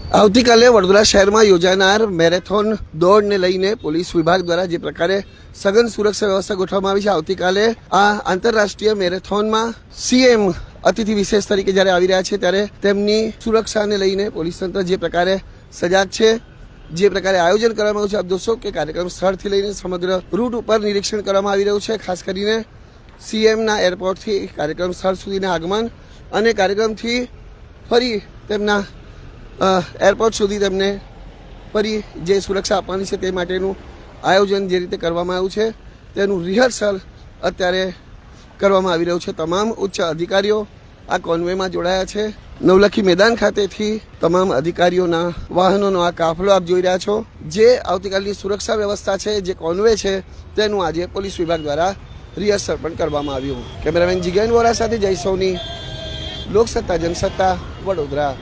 આવતીકાલે વડોદરા શહેરમાં યોજાનાર મેરેથોન દોડને લઈને પોલીસ વિભાગ દ્વારા જે પ્રકારે સઘન સુરક્ષા વ્યવસ્થા ગોઠવવામાં આવી છે, આવતીકાલે આ આંતરરાષ્ટ્રીય મેરેથોનમાં સીએમ અતિથિ વિશેષ તરીકે જ્યારે આવી રહ્યા છે ત્યારે તેમની સુરક્ષાને લઈને પોલીસ તંત્ર જે પ્રકારે સજાગ છે, જે પ્રકારે આયોજન કરવામાં આવ્યું છે, આપ જોશો કે કાર્યક્રમ સ્થળથી લઈને સમગ્ર રૂટ ઉપર નિરીક્ષણ કરવામાં આવી રહ્યું છે. ખાસ કરીને સીએમના એરપોર્ટથી કાર્યક્રમ સ્થળ સુધીના આગમન અને કાર્યક્રમથી ફરી તેમના એરપોર્ટ સુધી તેમને ફરી જે સુરક્ષા આપવાની છે તે માટેનું આયોજન જે રીતે કરવામાં આવ્યું છે તેનું રિહર્સલ અત્યારે કરવામાં આવી રહ્યું છે. તમામ ઉચ્ચ અધિકારીઓ આ કોન્વેમાં જોડાયા છે. નવલખી મેદાન ખાતેથી તમામ અધિકારીઓના વાહનોનો આ કાફલો આપ જોઈ રહ્યા છો. જે આવતીકાલની સુરક્ષા વ્યવસ્થા છે, જે કોન્વે છે, તેનું આજે પોલીસ વિભાગ દ્વારા રિહર્સલ પણ કરવામાં આવ્યું. કેમેરામેન જીગેન વોરા સાથે જય સોની, લોકસત્તા જનસત્તા, વડોદરા.